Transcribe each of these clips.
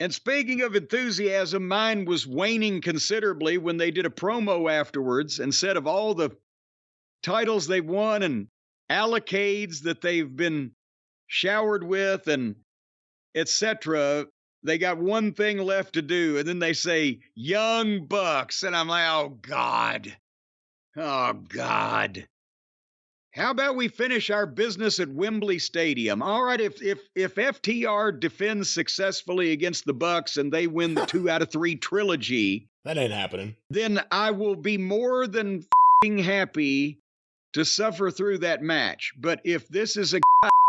And speaking of enthusiasm, mine was waning considerably when they did a promo afterwards and said of all the titles they've won and allocades that they've been showered with and etc. They got one thing left to do. And then they say, Young Bucks. And I'm like, oh, God. Oh, God. How about we finish our business at Wembley Stadium? All right, if FTR defends successfully against the Bucks and they win the 2 out of 3 trilogy, that ain't happening. Then I will be more than happy to suffer through that match. But if this is a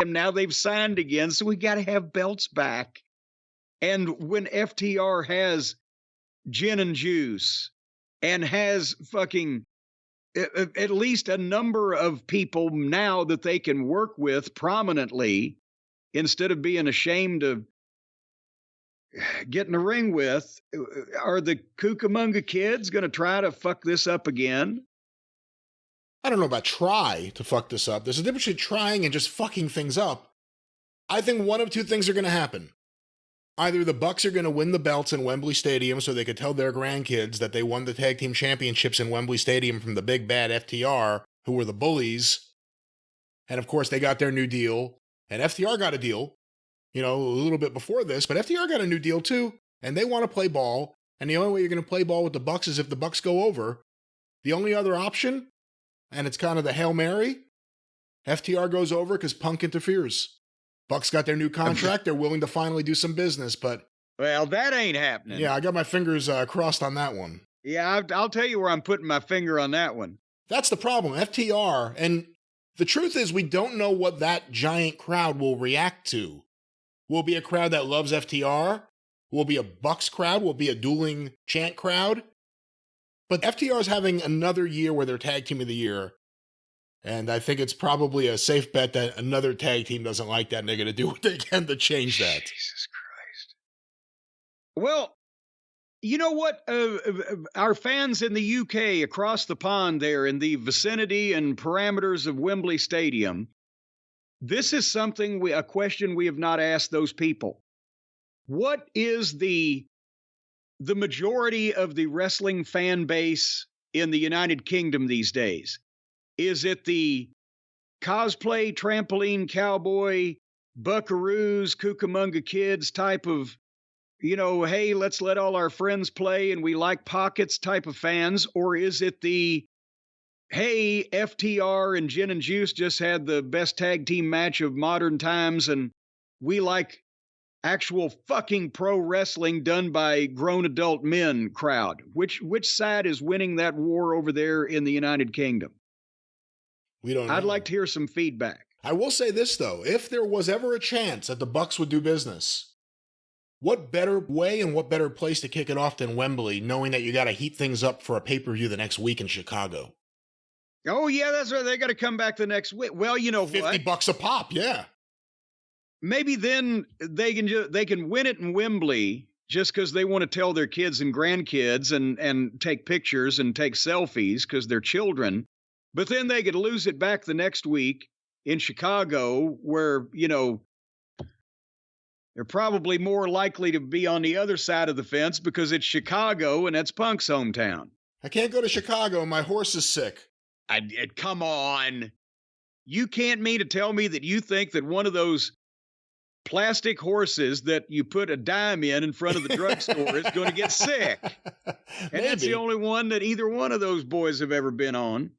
now they've signed again, so we got to have belts back. And when FTR has gin and juice and has fucking at least a number of people now that they can work with prominently instead of being ashamed of getting a ring with, are the Cucamonga kids going to try to fuck this up again? I don't know about try to fuck this up. There's a difference between trying and just fucking things up. I think one of two things are going to happen. Either the Bucks are going to win the belts in Wembley Stadium so they could tell their grandkids that they won the tag team championships in Wembley Stadium from the big bad FTR, who were the bullies. And of course, they got their new deal. And FTR got a deal, a little bit before this, but FTR got a new deal too. And they want to play ball. And the only way you're going to play ball with the Bucks is if the Bucks go over. The only other option, and it's kind of the Hail Mary, FTR goes over because Punk interferes. Bucks got their new contract. They're willing to finally do some business, but... Well, that ain't happening. Yeah, I got my fingers crossed on that one. Yeah, I'll tell you where I'm putting my finger on that one. That's the problem. FTR, and the truth is we don't know what that giant crowd will react to. Will it be a crowd that loves FTR? Will it be a Bucks crowd? Will it be a dueling chant crowd? But FTR is having another year where they're Tag Team of the Year. And I think it's probably a safe bet that another tag team doesn't like that and they're going to do what they can to change that. Jesus Christ. Well, you know what? Our fans in the UK across the pond there in the vicinity and parameters of Wembley Stadium, this is a question we have not asked those people. What is the majority of the wrestling fan base in the United Kingdom these days? Is it the cosplay, trampoline, cowboy, buckaroos, Cucamonga kids type of, hey, let's let all our friends play and we like pockets type of fans? Or is it the, hey, FTR and Gin and Juice just had the best tag team match of modern times and we like actual fucking pro wrestling done by grown adult men crowd? Which side is winning that war over there in the United Kingdom? We don't know. I'd like to hear some feedback. I will say this, though. If there was ever a chance that the Bucks would do business, what better way and what better place to kick it off than Wembley, knowing that you got to heat things up for a pay-per-view the next week in Chicago? Oh, yeah, that's right. They got to come back the next week. Well, you know what? $50 a pop, yeah. Maybe then they can win it in Wembley just because they want to tell their kids and grandkids and take pictures and take selfies because they're children. But then they could lose it back the next week in Chicago where, they're probably more likely to be on the other side of the fence because it's Chicago and that's Punk's hometown. I can't go to Chicago. My horse is sick. Come on. You can't mean to tell me that you think that one of those plastic horses that you put a dime in front of the drugstore is going to get sick. And that's the only one that either one of those boys have ever been on.